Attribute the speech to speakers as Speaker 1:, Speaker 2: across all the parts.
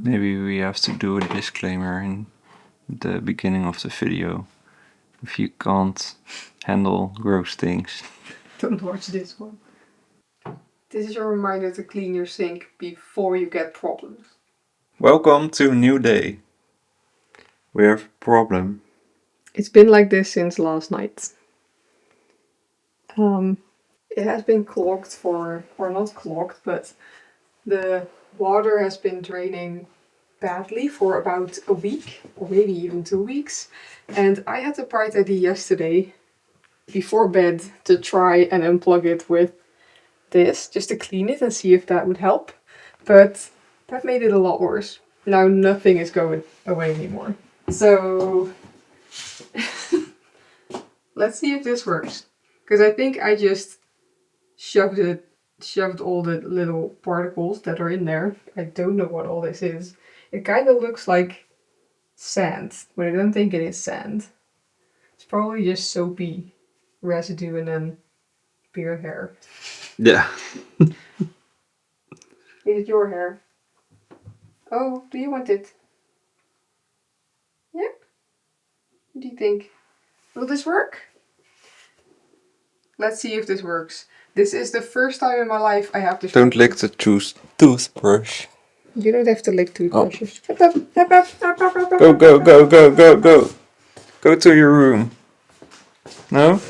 Speaker 1: Maybe we have to do a disclaimer in the beginning of the video. If you can't handle gross things,
Speaker 2: don't watch this one. This is your reminder to clean your sink before you get problems.
Speaker 1: Welcome to a new day. We have a problem.
Speaker 2: It's been like this since last night. It has been clogged or not clogged, but the water has been draining badly for about a week, or maybe even 2 weeks. And I had the bright idea yesterday, before bed, to try and unplug it with this, just to clean it and see if that would help. But that made it a lot worse. Now nothing is going away anymore. So let's see if this works. Because I think I just shoved all the little particles that are in there. I don't know what all this is. It kind of looks like sand, but I don't think it is sand. It's probably just soapy residue and then beard hair.
Speaker 1: Yeah.
Speaker 2: Is it your hair? Oh, do you want it? Yeah? What do you think? Will this work? Let's see if this works. This is the first time in my life I have this.
Speaker 1: Don't lick the toothbrush.
Speaker 2: You don't have to lick toothbrushes.
Speaker 1: Go, go, go, go, go, go. Go to your room. No?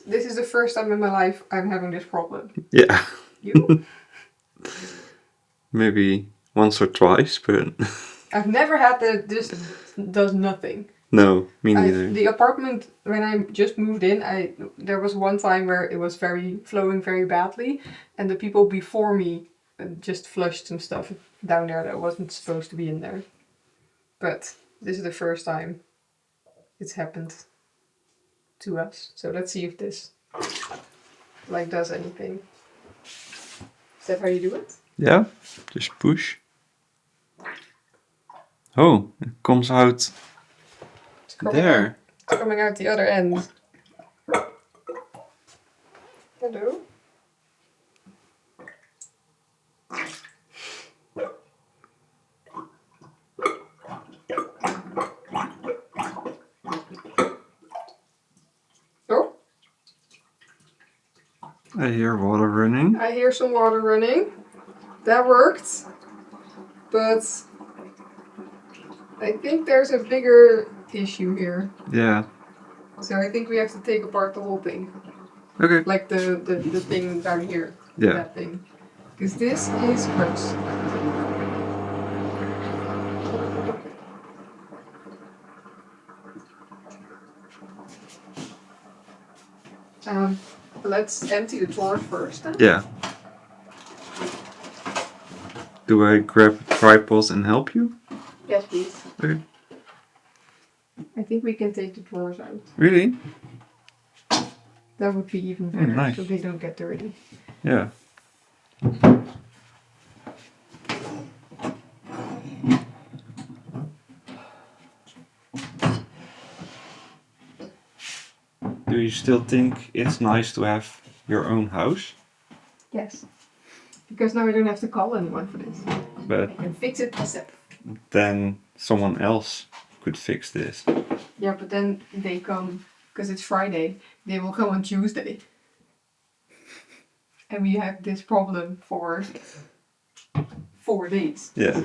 Speaker 2: This is the first time in my life I'm having this problem.
Speaker 1: Yeah.
Speaker 2: You?
Speaker 1: Maybe once or twice, but...
Speaker 2: I've never had this does nothing.
Speaker 1: No, me neither.
Speaker 2: The apartment, when I just moved in, there was one time where it was flowing very badly, and the people before me just flushed some stuff down there that wasn't supposed to be in there. But this is the first time it's happened to us. So let's see if this does anything. Is that how you do it?
Speaker 1: Yeah, just push. Oh, it comes out there.
Speaker 2: It's coming out the other end. Hello? Oh?
Speaker 1: I hear water running.
Speaker 2: I hear some water running. That worked. But I think there's a bigger issue here.
Speaker 1: Yeah.
Speaker 2: So I think we have to take apart the whole thing.
Speaker 1: Okay.
Speaker 2: Like the thing down here.
Speaker 1: Yeah.
Speaker 2: That thing. Because this is gross. Let's empty the drawer first then.
Speaker 1: Yeah. Do I grab a tripod and help you?
Speaker 2: Yes, please.
Speaker 1: Okay.
Speaker 2: I think we can take the drawers out.
Speaker 1: Really?
Speaker 2: That would be even better,
Speaker 1: nice.
Speaker 2: so they don't get dirty.
Speaker 1: Yeah. Do you still think it's nice to have your own house?
Speaker 2: Yes. Because now I don't have to call anyone for this.
Speaker 1: But
Speaker 2: I can fix it myself.
Speaker 1: then someone else could fix this.
Speaker 2: Yeah, but then they come, because it's Friday, they will come on Tuesday. And we have this problem for 4 days.
Speaker 1: Yeah.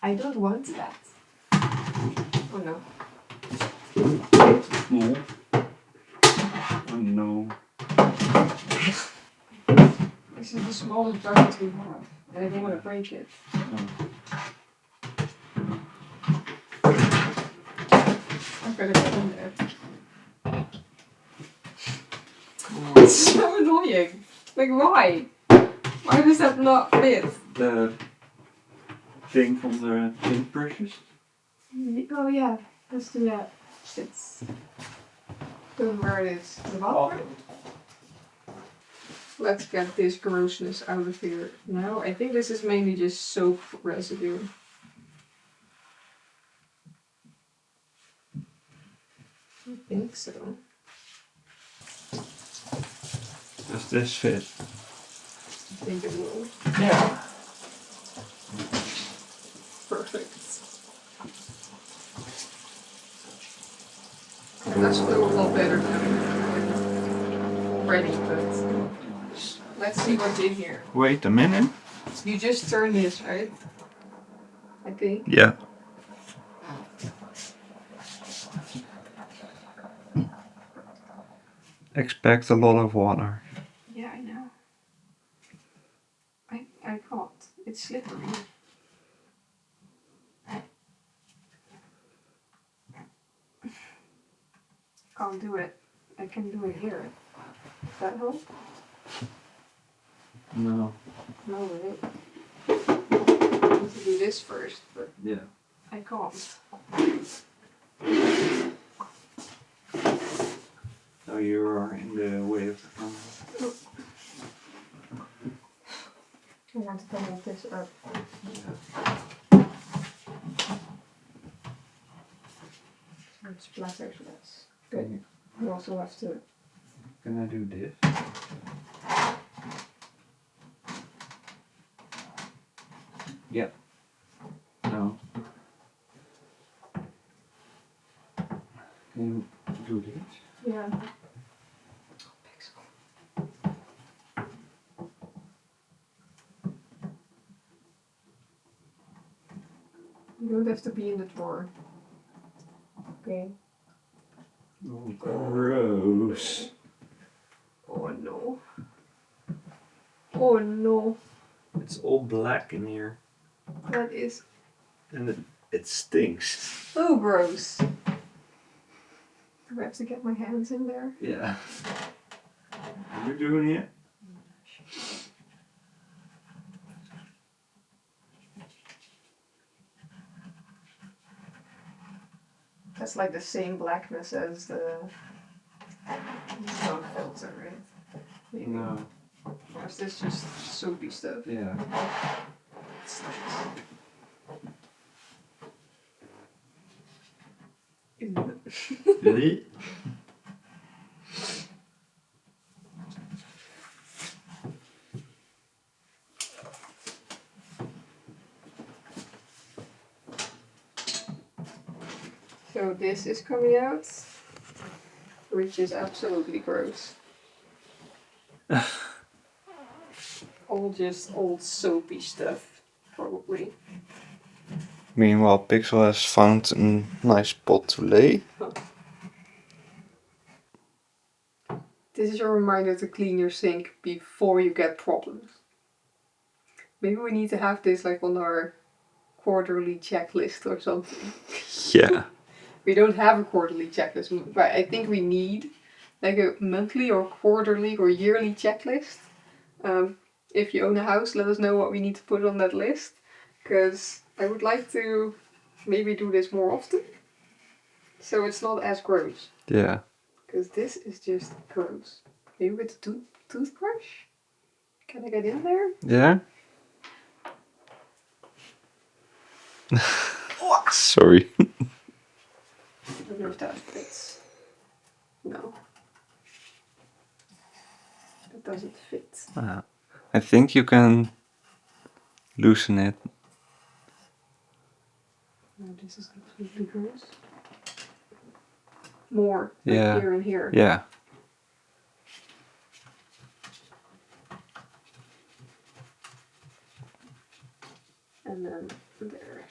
Speaker 2: I don't want that. Oh no.
Speaker 1: No. Oh no.
Speaker 2: This is the smallest bucket we have, and I don't want to break it. I better get in there. It's so annoying. Like, why? Why does that not fit?
Speaker 1: The thing from the paintbrushes?
Speaker 2: Oh yeah, let's do that. It's don't know where it is. The bathroom? Let's get this grossness out of here now. I think this is mainly just soap residue. I think so.
Speaker 1: Does this fit?
Speaker 2: I think it will.
Speaker 1: Yeah.
Speaker 2: starts to flow a lot better already, but let's see what's in here.
Speaker 1: Wait a minute.
Speaker 2: You just turn this, right? I think.
Speaker 1: Yeah. Expect a lot of water.
Speaker 2: Yeah, I know. I can't. It's slippery. Can't do it. I can do it here. Does that help?
Speaker 1: No.
Speaker 2: No, right? I need to do this first, but
Speaker 1: Yeah.
Speaker 2: I can't.
Speaker 1: So you are in the way of the camera.
Speaker 2: I want to come with this up. So it splatters less. Good. You also have to.
Speaker 1: Can I do this? Yeah. No. Can you do this?
Speaker 2: Yeah. You don't have to be in the drawer. Okay.
Speaker 1: Oh, gross.
Speaker 2: Oh no. Oh no.
Speaker 1: It's all black in here.
Speaker 2: That is
Speaker 1: And it stinks.
Speaker 2: so gross. Do I have to get my hands in there?
Speaker 1: Yeah. You're doing it?
Speaker 2: That's like the same blackness as the gunk filter, right? Maybe.
Speaker 1: No.
Speaker 2: Or is this just soapy stuff?
Speaker 1: Yeah.
Speaker 2: It's nice.
Speaker 1: Really?
Speaker 2: So this is coming out, which is absolutely gross. All just old soapy stuff, probably.
Speaker 1: Meanwhile, Pixel has found a nice spot to lay.
Speaker 2: This is your reminder to clean your sink before you get problems. Maybe we need to have this like on our quarterly checklist or something.
Speaker 1: Yeah.
Speaker 2: We don't have a quarterly checklist, but I think we need like a monthly or quarterly or yearly checklist. If you own a house, let us know what we need to put on that list, because I would like to maybe do this more often, so it's not as gross.
Speaker 1: Yeah.
Speaker 2: Because this is just gross. Maybe with a toothbrush? Can I get in there?
Speaker 1: Yeah? Sorry.
Speaker 2: I don't know if that fits. No. It doesn't fit.
Speaker 1: I think you can loosen it.
Speaker 2: No, this is completely gross. More.
Speaker 1: Yeah.
Speaker 2: Like here and here.
Speaker 1: Yeah.
Speaker 2: And then there.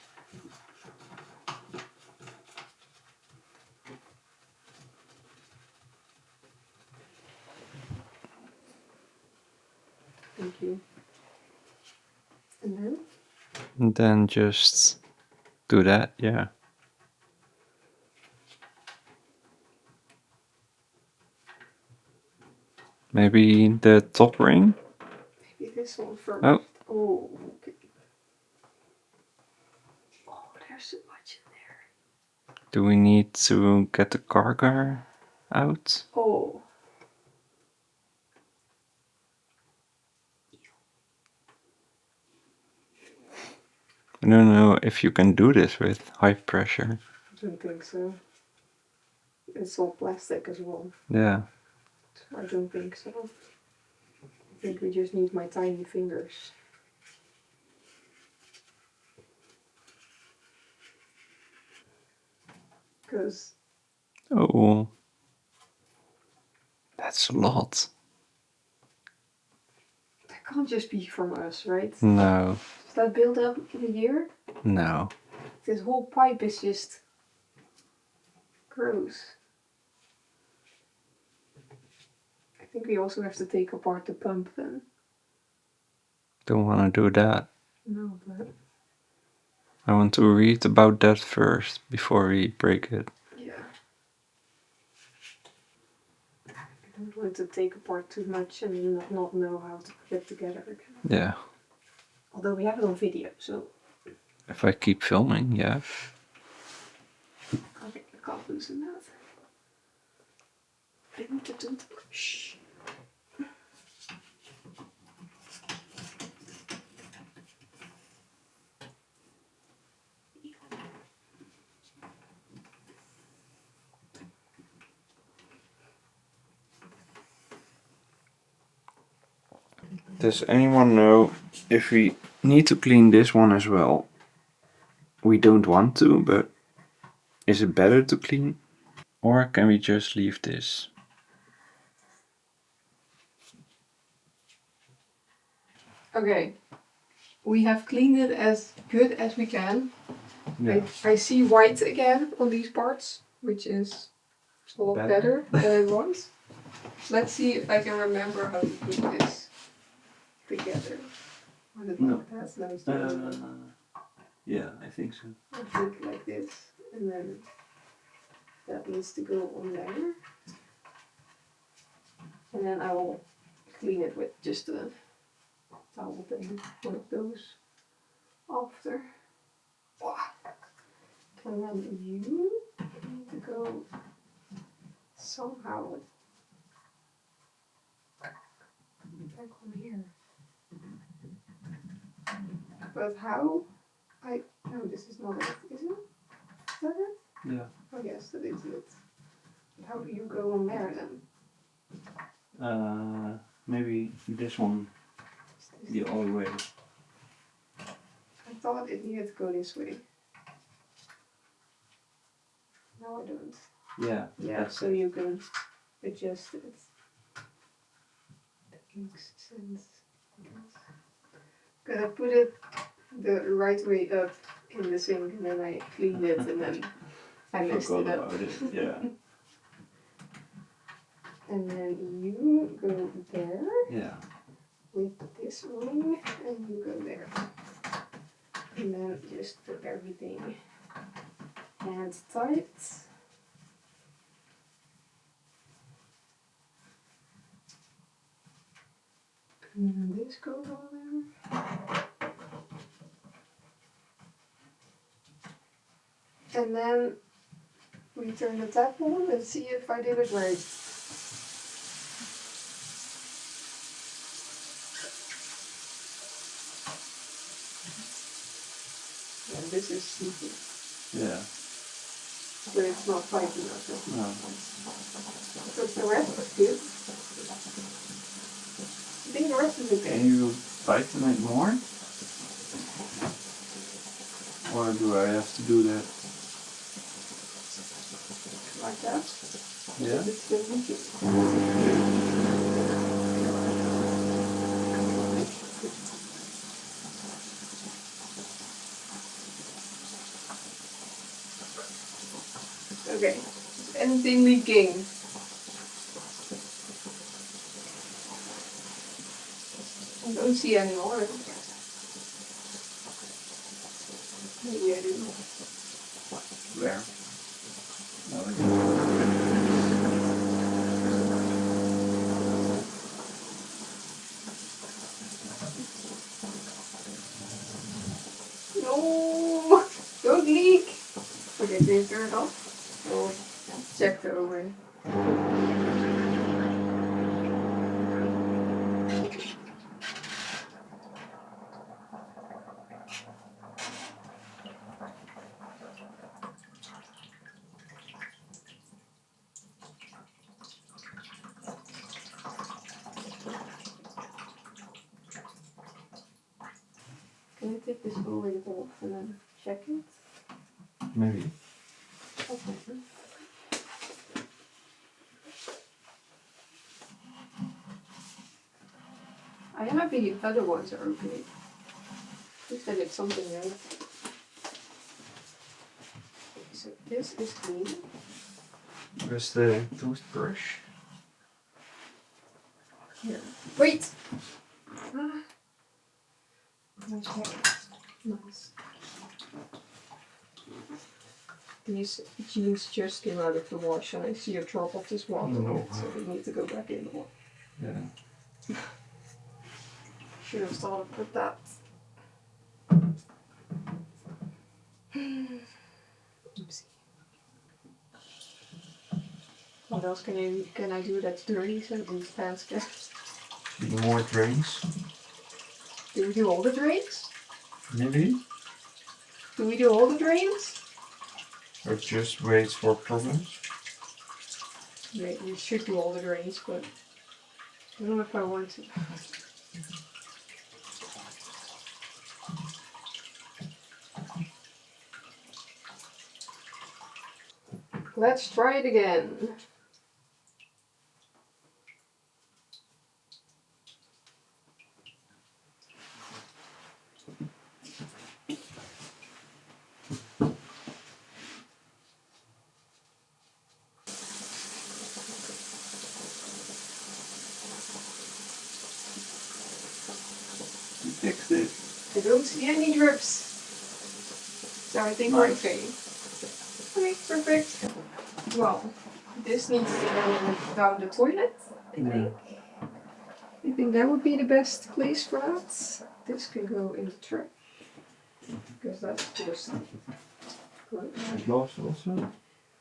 Speaker 2: Thank you. And then?
Speaker 1: And then just do that, yeah. Maybe the top ring?
Speaker 2: Maybe this one first.
Speaker 1: Oh.
Speaker 2: Oh, okay. Oh, there's so much in there.
Speaker 1: Do we need to get the cargar out?
Speaker 2: Oh.
Speaker 1: I don't know if you can do this with high pressure.
Speaker 2: I don't think so. It's all plastic as well.
Speaker 1: Yeah.
Speaker 2: I don't think so. I think we just need my tiny fingers. Because
Speaker 1: Oh. It's a lot.
Speaker 2: That can't just be from us, right?
Speaker 1: No.
Speaker 2: Does that build up in a year?
Speaker 1: No.
Speaker 2: This whole pipe is just gross. I think we also have to take apart the pump then.
Speaker 1: Don't want to do that.
Speaker 2: No, but
Speaker 1: I want to read about that first before we break it.
Speaker 2: yeah. I don't want to take apart too much and not know how to put it together again.
Speaker 1: Yeah.
Speaker 2: Although we have it on video, so.
Speaker 1: If I keep filming, yeah.
Speaker 2: Okay, I can't loosen that. I need to do it. Shh.
Speaker 1: Does anyone know if we need to clean this one as well? We don't want to, but is it better to clean? Or can we just leave this?
Speaker 2: Okay, we have cleaned it as good as we can.
Speaker 1: Yeah.
Speaker 2: I see white again on these parts, which is a lot better than it was. Let's see if I can remember how to put this together. Was it
Speaker 1: No.
Speaker 2: like that? No, it's the other one.
Speaker 1: Yeah, I think so.
Speaker 2: I think like this, and then that needs to go on there. And then I will clean it with just a towel thing, one of those after. And then you need to go somehow back on here. But how? No, this is not it, is it? Is that it?
Speaker 1: Yeah.
Speaker 2: Oh yes, that is it. But how do you go on there then?
Speaker 1: Maybe this one the other way.
Speaker 2: I thought it needed to go this way. No, I don't.
Speaker 1: Yeah.
Speaker 2: Yeah, so you can adjust it. That makes sense. Because I put it the right way up in the sink and then I cleaned it and then I messed it up.
Speaker 1: About it. Yeah.
Speaker 2: And then you go there.
Speaker 1: Yeah.
Speaker 2: With this ring and you go there. And then just put everything hand tight. And then this goes on there. And then we turn the tap on and see if I did it right. Yeah, this is stupid.
Speaker 1: Yeah.
Speaker 2: But it's not tight enough.
Speaker 1: No.
Speaker 2: But the rest is good. I think the rest is okay.
Speaker 1: Can you tighten it more? Or do I have to do that?
Speaker 2: Like that.
Speaker 1: Yeah.
Speaker 2: It's still leaking. Okay. Is anything leaking? I don't see any more. Maybe I do.
Speaker 1: Where?
Speaker 2: No! Don't leak! Okay, can you turn it off? We'll check the oven. Can I take this over off and then check it?
Speaker 1: Maybe.
Speaker 2: Okay. I am happy the other ones are okay. At least I did something right. Okay, so this is clean.
Speaker 1: Where's the toothbrush?
Speaker 2: Here. Wait! Ah. Nice hair. Nice. These jeans just came out of the wash and I see a drop of this water in it, so they need to go back in the wash.
Speaker 1: Yeah.
Speaker 2: Should have started with that. Oopsie. What else can I do that's dirty so these pants get?
Speaker 1: More drains?
Speaker 2: Do we do all the drains?
Speaker 1: Maybe?
Speaker 2: Do we do all the drains?
Speaker 1: Or just wait for problems?
Speaker 2: Yeah, we should do all the drains, but I don't know if I want to. Let's try it again.
Speaker 1: Fix it.
Speaker 2: I don't see any drips. So I think we're okay. Okay, perfect. Well, this needs to go down the toilet, I think. I think that would be the best place for that. This can go in the trash. Because that's just good.
Speaker 1: Gloves also?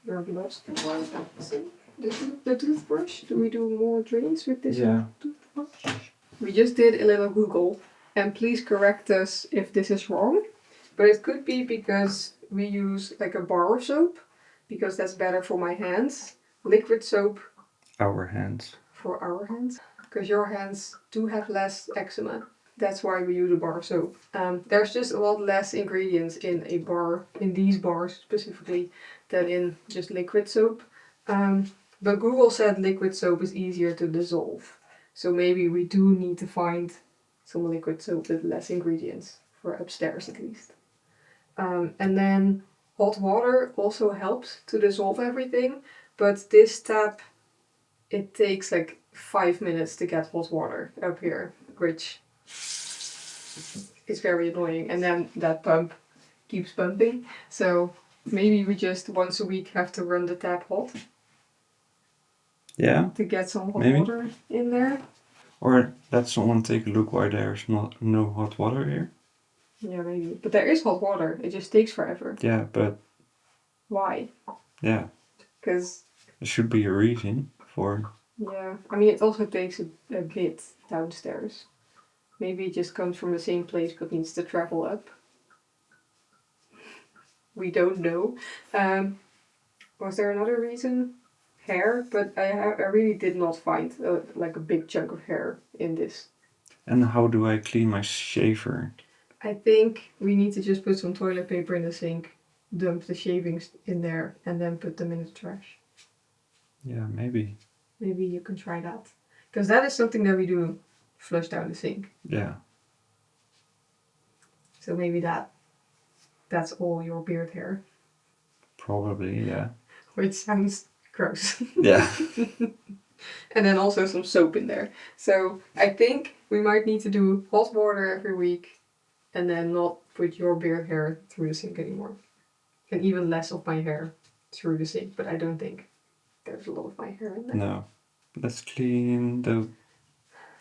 Speaker 2: Your gloves can go in the toothbrush. Do we do more drains with this toothbrush? We just did a little Google, and please correct us if this is wrong. But it could be because we use like a bar soap, because that's better for my hands. Liquid soap.
Speaker 1: Our hands.
Speaker 2: For our hands. Because your hands do have less eczema. That's why we use a bar soap. There's just a lot less ingredients in a bar, in these bars specifically, than in just liquid soap. But Google said liquid soap is easier to dissolve. So maybe we do need to find some liquid soap with less ingredients, for upstairs at least. And then hot water also helps to dissolve everything, but this tap, it takes like 5 minutes to get hot water up here, which is very annoying. And then that pump keeps pumping, so maybe we just once a week have to run the tap hot.
Speaker 1: Yeah.
Speaker 2: To get some hot water in there.
Speaker 1: Or let someone take a look why there's no hot water here.
Speaker 2: Yeah, maybe. But there is hot water. It just takes forever.
Speaker 1: Yeah, but...
Speaker 2: Why?
Speaker 1: Yeah.
Speaker 2: Because...
Speaker 1: There should be a reason for...
Speaker 2: Yeah. I mean, it also takes a bit downstairs. Maybe it just comes from the same place but needs to travel up. We don't know. Was there another reason? Hair? But I really did not find like a big chunk of hair in this.
Speaker 1: And how do I clean my shaver?
Speaker 2: I think we need to just put some toilet paper in the sink, dump the shavings in there, and then put them in the trash.
Speaker 1: Yeah, maybe.
Speaker 2: Maybe you can try that. Because that is something that we do flush down the sink.
Speaker 1: Yeah.
Speaker 2: So maybe that's all your beard hair.
Speaker 1: Probably, yeah.
Speaker 2: Which sounds gross.
Speaker 1: Yeah.
Speaker 2: And then also some soap in there. So I think we might need to do hot water every week and then not put your beard hair through the sink anymore. And even less of my hair through the sink, but I don't think there's a lot of my hair in there.
Speaker 1: No. Let's clean the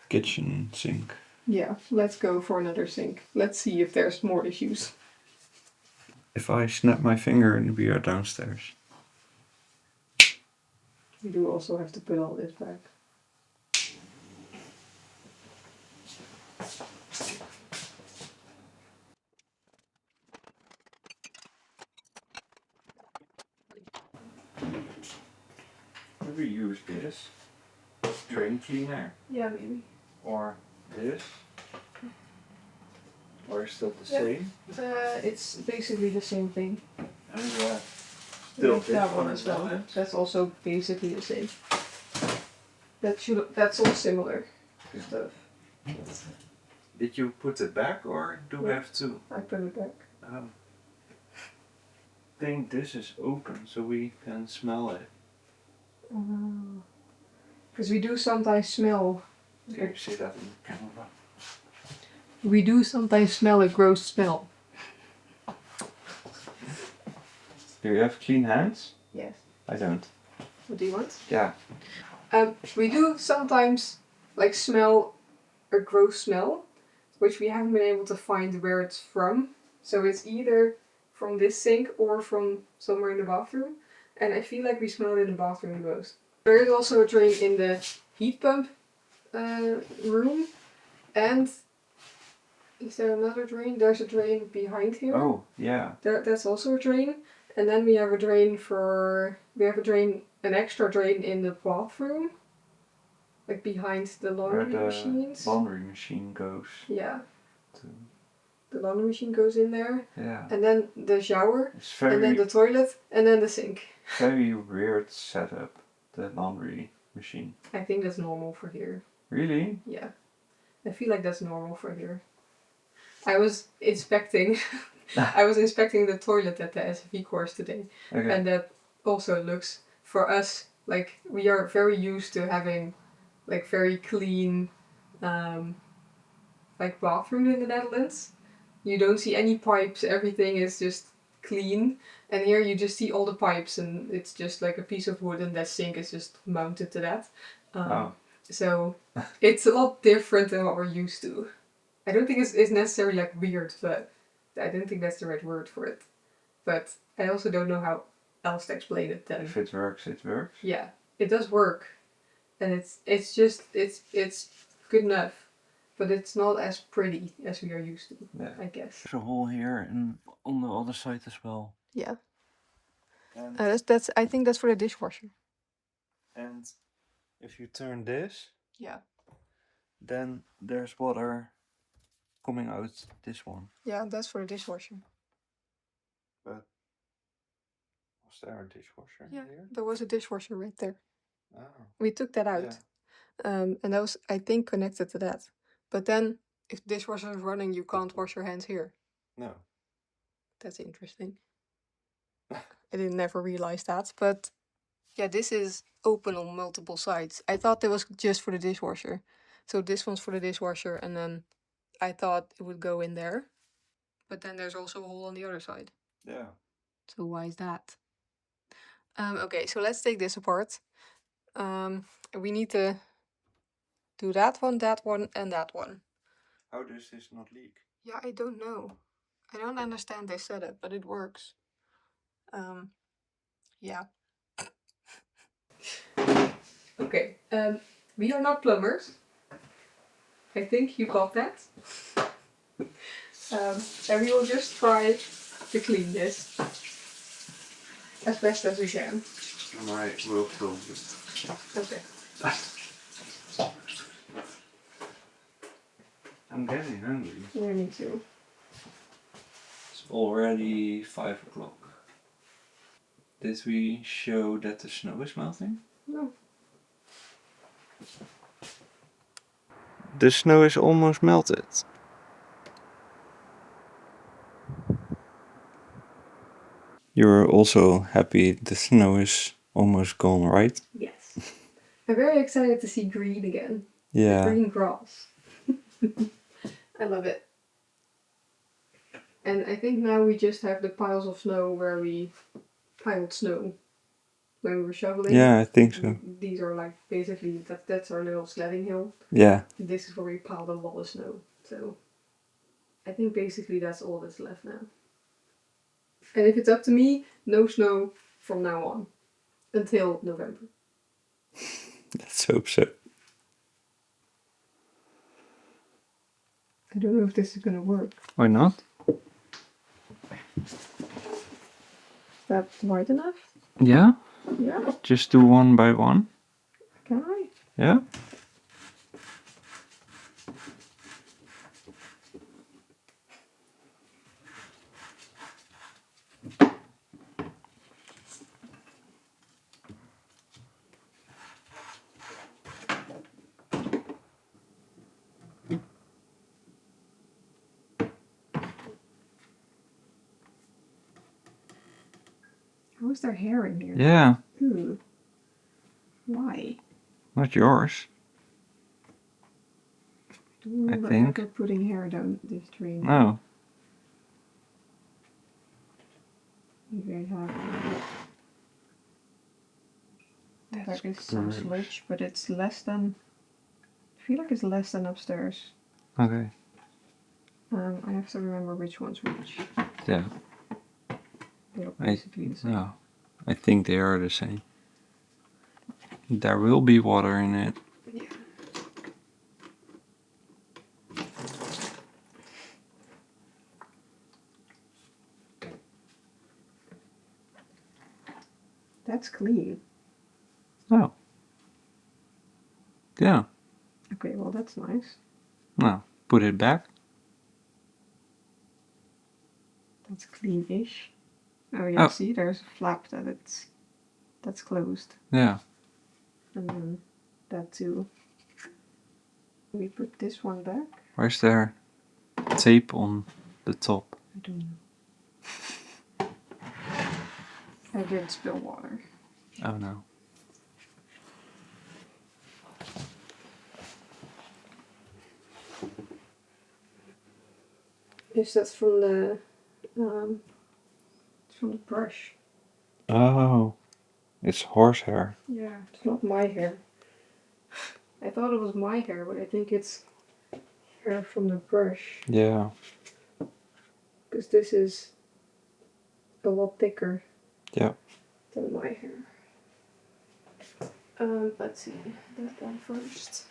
Speaker 1: kitchen sink.
Speaker 2: Yeah, let's go for another sink. Let's see if there's more issues.
Speaker 1: If I snap my finger and we are downstairs.
Speaker 2: We do also have to put all this back.
Speaker 1: Maybe use this drain cleaner.
Speaker 2: Yeah, maybe.
Speaker 1: Or this. Or still the same.
Speaker 2: It's basically the same thing.
Speaker 1: And still this
Speaker 2: that one as well. That's also basically the same. That's all similar stuff.
Speaker 1: Did you put it back or do we have to?
Speaker 2: I put it back.
Speaker 1: I think this is open so we can smell it.
Speaker 2: Because we do sometimes smell.
Speaker 1: Can you see that in the camera?
Speaker 2: We do sometimes smell a gross smell.
Speaker 1: Do you have clean hands?
Speaker 2: Yes.
Speaker 1: I don't.
Speaker 2: What do you want?
Speaker 1: Yeah.
Speaker 2: We do sometimes like smell a gross smell, which we haven't been able to find where it's from. So it's either from this sink or from somewhere in the bathroom. And I feel like we smell it in the bathroom the most. There is also a drain in the heat pump room. And is there another drain? There's a drain behind here.
Speaker 1: Oh, yeah.
Speaker 2: That's also a drain. And then we have a drain an extra drain in the bathroom. Like behind the laundry machines.
Speaker 1: Laundry machine goes.
Speaker 2: Yeah. The laundry machine goes in there.
Speaker 1: Yeah.
Speaker 2: And then the shower.
Speaker 1: It's very,
Speaker 2: and then the toilet. And then the sink.
Speaker 1: Very weird setup, the laundry machine.
Speaker 2: I think that's normal for here.
Speaker 1: Really?
Speaker 2: Yeah. I feel like that's normal for here. I was inspecting the toilet at the SFE course today.
Speaker 1: Okay.
Speaker 2: And that also looks, for us, like we are very used to having like very clean like bathrooms in the Netherlands. You don't see any pipes, everything is just clean. And here you just see all the pipes and it's just like a piece of wood and that sink is just mounted to that. So it's a lot different than what we're used to. I don't think it's necessarily like weird, but I don't think that's the right word for it. But I also don't know how else to explain it then.
Speaker 1: If it works, it works.
Speaker 2: Yeah, it does work. And it's good enough. But it's not as pretty as we are used to, I guess.
Speaker 1: There's a hole here and on the other side as well.
Speaker 2: Yeah.
Speaker 1: And
Speaker 2: That's I think that's for the dishwasher.
Speaker 1: And if you turn this,
Speaker 2: Yeah.
Speaker 1: then there's water coming out this one.
Speaker 2: Yeah, that's for the dishwasher.
Speaker 1: But was there a dishwasher here?
Speaker 2: There was a dishwasher right there.
Speaker 1: Oh.
Speaker 2: We took that out. Yeah. And that was, I think, connected to that. But then, if the dishwasher is running, you can't wash your hands here.
Speaker 1: No.
Speaker 2: That's interesting. I didn't never realize that. But yeah, this is open on multiple sides. I thought that was just for the dishwasher. So this one's for the dishwasher, and then I thought it would go in there. But then there's also a hole on the other side.
Speaker 1: Yeah.
Speaker 2: So why is that? Okay, so let's take this apart. We need to do that one, and that one.
Speaker 1: How does this not leak?
Speaker 2: Yeah, I don't know. I don't understand this setup, but it works. Yeah. Okay, we are not plumbers. I think you got that. And we will just try to clean this as best as we can.
Speaker 1: And I will film this.
Speaker 2: Okay.
Speaker 1: I'm getting hungry.
Speaker 2: Yeah, me too.
Speaker 1: It's already 5 o'clock. Did we show that the snow is melting?
Speaker 2: No.
Speaker 1: The snow is almost melted. You're also happy the snow is almost gone, right?
Speaker 2: Yes. I'm very excited to see green again.
Speaker 1: Yeah.
Speaker 2: The green grass. I love it. And I think now we just have the piles of snow where we piled snow when we were shoveling.
Speaker 1: Yeah, I think so.
Speaker 2: These are like basically that's our little sledding hill.
Speaker 1: Yeah.
Speaker 2: And this is where we piled a lot of snow. So I think basically that's all that's left now. And if it's up to me, no snow from now on until November.
Speaker 1: Let's hope so.
Speaker 2: I don't know if this is gonna work.
Speaker 1: Why not?
Speaker 2: Is that wide enough?
Speaker 1: Yeah.
Speaker 2: Yeah.
Speaker 1: Just do one by one.
Speaker 2: Can I?
Speaker 1: Yeah.
Speaker 2: is there hair in here?
Speaker 1: Yeah.
Speaker 2: Ooh. Why?
Speaker 1: Not yours.
Speaker 2: Do you remember
Speaker 1: think.
Speaker 2: ever putting hair down this drain?
Speaker 1: No.
Speaker 2: Maybe I have.
Speaker 1: That's
Speaker 2: There is some
Speaker 1: gross.
Speaker 2: sludge, but it's less than. I feel like it's less than upstairs.
Speaker 1: Okay.
Speaker 2: I have to remember which one's which.
Speaker 1: Yeah.
Speaker 2: They look basically the same.
Speaker 1: No. I think they are the same. There will be water in it.
Speaker 2: Yeah. That's clean.
Speaker 1: Oh. Yeah.
Speaker 2: Okay, well that's nice.
Speaker 1: Now, put it back.
Speaker 2: That's clean-ish. Oh yeah,
Speaker 1: Oh.
Speaker 2: see, there's a flap that's closed.
Speaker 1: Yeah.
Speaker 2: And then that too. We put this one back.
Speaker 1: Where's there tape on the top?
Speaker 2: I don't know. I did spill water.
Speaker 1: Oh no.
Speaker 2: Is that from the it's from the brush?
Speaker 1: Oh. It's horsehair.
Speaker 2: Yeah, it's not my hair. I thought it was my hair, but I think it's hair from the brush.
Speaker 1: Yeah.
Speaker 2: Because this is a lot thicker.
Speaker 1: Yeah.
Speaker 2: Than my hair. Let's see that one first.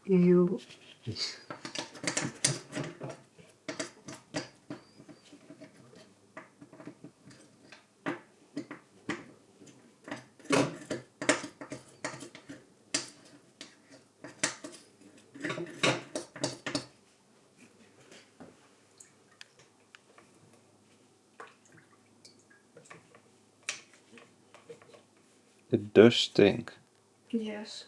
Speaker 2: You.
Speaker 1: It does stink.
Speaker 2: Yes.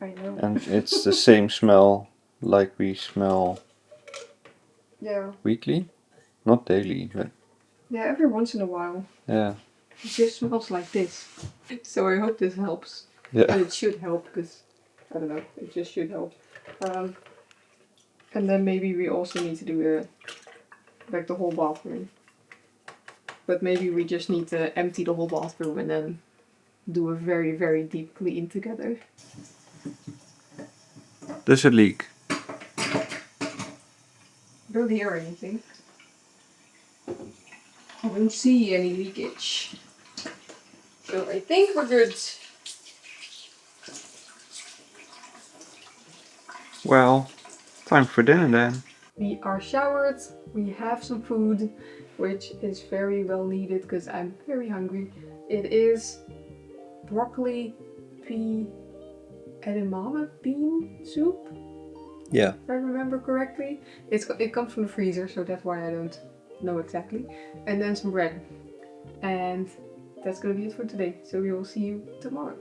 Speaker 2: I know.
Speaker 1: And it's the same smell like we smell
Speaker 2: Yeah.
Speaker 1: weekly? Not daily, but
Speaker 2: Yeah, every once in a while.
Speaker 1: yeah.
Speaker 2: It just smells like this. So I hope this helps.
Speaker 1: Yeah.
Speaker 2: And it should help, because, I don't know, it just should help. And then maybe we also need to do like the whole bathroom. But maybe we just need to empty the whole bathroom and then do a very, very deep clean together.
Speaker 1: Does it leak?
Speaker 2: Don't hear anything. I don't see any leakage. So I think we're good.
Speaker 1: Well, time for dinner then.
Speaker 2: We are showered, we have some food, which is very well needed because I'm very hungry. It is broccoli pea edamame bean soup,
Speaker 1: Yeah.
Speaker 2: if I remember correctly. It comes from the freezer, so that's why I don't know exactly. And then some bread. And that's gonna be it for today. So we will see you tomorrow.